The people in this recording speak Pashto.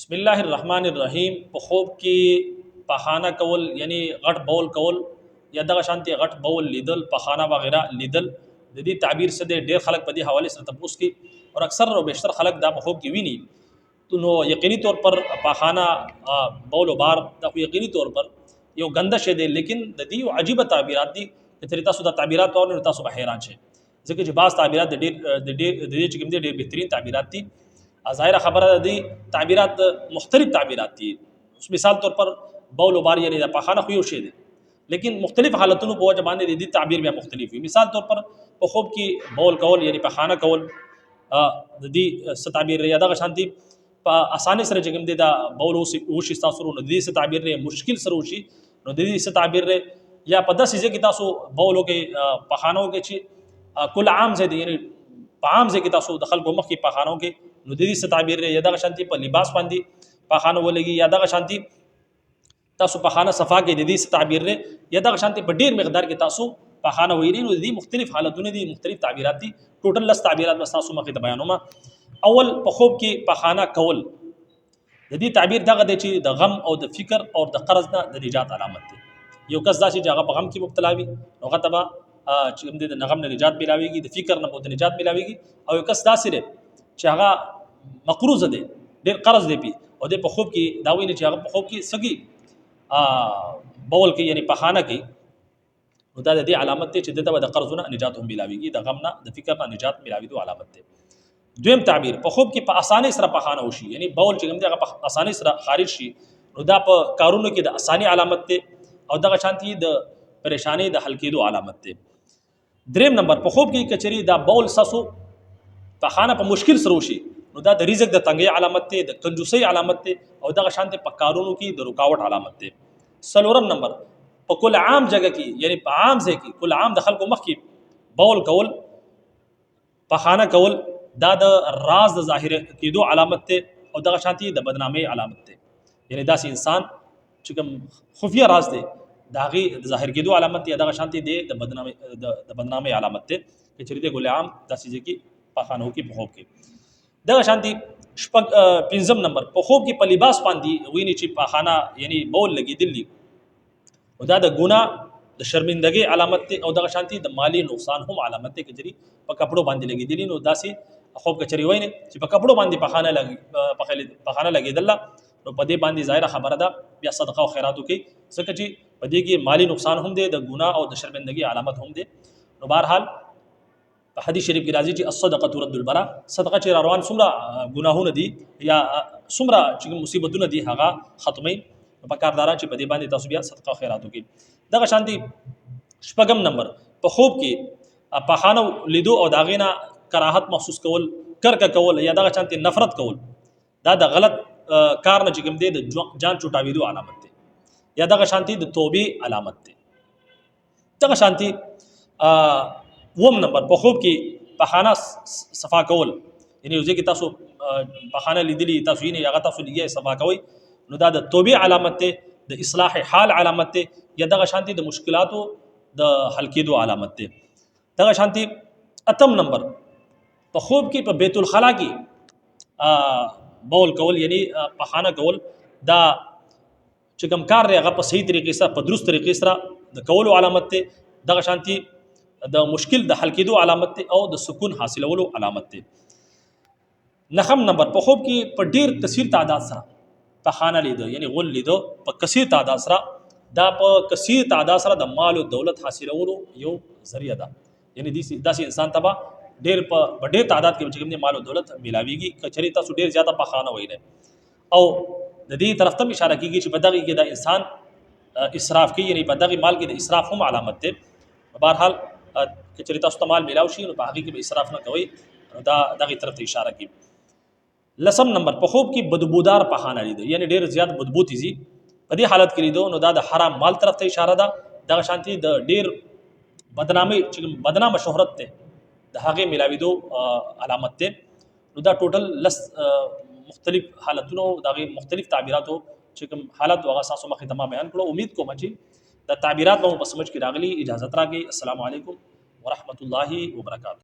बिस्मिल्लाहिर्रहमानिर्रहीम په خوب کې پخانه کول یعنی غټ بول کول یا دغه شانتي غټ بول لیدل پخانه وغیرہ لیدل د دې تعبیر څه دی ډېر خلک په دې حواله سره تاسو کې او اکثر او بیشتر خلک دا په خوب کې ویني نو یقیني طور پر پخانه بول او بار دا یقیني طور پر یو ګنده شی دی لیکن د دې عجیب تعبیرات دي چې تاسو د تعبیرات او تاسو به حیران شئ ځکه چې بعض تعبیرات د دې چې کوم دي ډېر بهترین تعبیرات دي ظاهر خبره دي تعبیرات مختلف تعبیرات دي مثال طور پر بول و بار یعنی د پخانه خو یو شی دی لیکن مختلف حالتونو په وجه باندې د دې تعبیر بیا مختلف وي مثال طور پر په خوب کې بول کول یعنی پخانه کول د دې ست تعبیر یا دغه شانتي په اسانه سره چې کوم دي دا بول او شي تاسو نو د دې ست تعبیر نه مشکل سره وشي نو د دې ست تعبیر یا په داسې ځای کې تاسو بولو کې پخانو کې چې کل عام ځای دی یعنی په عام ځای کې تاسو د خلکو مخ کې پخانو کې نو د دې ست تعبیر یا دغه شانتي په لباس باندې پخانه ولګي یا دغه شانتي تاسو پخانه صفا کې د دې ست تعبیر یا دغه شانتي په ډیر مقدار کې تاسو پخانه ویلي نو د دې مختلف حالتونه دي مختلف تعبیرات دي ټوټل لس تعبیرات بس تاسو مخې ته بیانوم اول په خوب کې پخانه کول د دې تعبیر دغه دی چې د غم او د فکر او د قرض نه د نجات علامت دی یو کس داسې چې هغه په غم کې مبتلا وي نو هغه ته چې کوم د غم نه نجات ملاويږي د فکر نه د نجات ملاويږي او یو کس داسې دی چې هغه مقروض دی ډېر قرض دی پی او د په خوب کې دا ویني چې هغه په خوب کې سګي بول کې یعنی پخانه کې نو دا د دې علامت دی چې د قرضونه نجات هم ملاويږي د غم نه د فکر نه نجات ملاوي علامت دی دویم تعبیر په خوب کې په اسانۍ سره پخانه وشي یعنی بول چې کوم دی هغه په اسانۍ سره خارج شي نو دا په کارونو کې د اسانۍ علامت دی او دغه شانتي د پریشانی د حل کېدو علامت دی دریم نمبر په خوب کې کچري دا بول ساسو پخانه په مشکل سره وشي نو دا د رزق د تنګي علامت دی د کنجوسۍ علامت دی او دغه شانتي په کارونو کې د رکاوټ علامت دی څلورم نمبر په کل عام جگہ کې یعنی په عام ځای کې کل عام د خلکو مخ کې بول کول پخانه کول دا د راز د ظاهر کېدو علامت دی او دغه شانتي د بدنامۍ علامت دی یعنی داسې انسان چې کوم خفیه راز دی دا غي د ظاهر کېدو علامت دی دغه شانتي دی د بدنامۍ علامت دی چې چیرې د ګل عام داسې ځکه پخانو کې په خوب کې دغه شانتي پنځم نمبر په خوب کې په لباس باندې ویني چې پخانه یعنی بول لګېدلی او دا د ګناه د شرمندګۍ علامت دی او دغه شانتي د مالی نقصان هم علامت دی چې په کپړو باندې لګېدلی نو داسې خوب کچري ویني چې په کپړو باندې پخانه لګېدل نو په دې باندې ظاهره خبره ده بیا صدقه او خیراتو کې ځکه چې په دې کې مالی نقصان هم دی د ګناه او د شرمندګۍ علامت هم دی نو بهرحال په حدیث شریف کې راځي چې الصدقه رد البلاء صدقه چې روان څومره ګناهونه دي یا څومره چې مصیبتونه دي هغه ختمي په کاردارا چې په دې باندې تاسو بیا صدقه او خیراتو کې دغه شانتي شپږم نمبر په خوب کې پخانه لیدو او داغینا کراهت محسوس کول کرکه کول یا دغه شانتي نفرت کول دا د غلط کار نه چې کوم دی د جان چټاویدو علامت دی یا دغه شانتي د توبې علامت دی دغه شانتي وم نمبر په خوب کې پخانه صفا کول یعنی یو ځکه تاسو پخانه لیدلی تاسو یې هغه تاسو لګي صفا کوي نو دا د توبې علامت دی د اصلاح حال علامت دی یا دغه شانتي د مشکلاتو د حل کېدو علامت دی دغه شانتي اتم نمبر په خوب کې په بیت الخلا کې بول کول یعنی پخانه کول دا چې کوم کار دی هغه په صحیح طریقې سره په درست طریقې سره د کولو علامت دی دغه شانتي د مشکل د حل کېدو علامت دی او د سکون حاصلولو علامت دی نخم نمبر په خوب کې په ډیر کثیر تعداد سره پخانه لیدو یعنی غول لیدو په کثیر تعداد سره دا په کثیر تعداد سره د مال او دولت حاصلولو یو ذریعہ ده یعنی داسې انسان تبا ډیر په ډیر تعداد کې چې کوم مال او دولت ملاويږي کچري تاسو ډیر زیاته پخانه وینئ او د دې طرف ته اشاره کیږي چې په دغه کې د انسان اسراف کوي یعنی په دغه مال کې د اسراف هم علامت ده بهرحال کچري تاسو ته مال ملاوي شي نو په هغه کې به اسراف نه کوي دا دغه طرف ته اشاره کوي لسم نمبر په خوب کې بدبودار پخانه لیدو یعنی ډیر زیات بدبو تیزي په دې حالت کې لیدو نو دا د حرام مال طرف ته اشاره ده دغه شانتي د ډیر بدنامي چې بدنامه شهرت ته د هغه ملاویدو علامت ته نو دا ټوټل لس مختلف حالتونو دغه مختلف تعبیراتو چې کوم حالت هغه اساسو مخه تمام بیان کړو امید کوم چې د تعبیرات مو په سمجھ کې راغلي اجازه راکړئ السلام علیکم ورحمت الله وبرکاته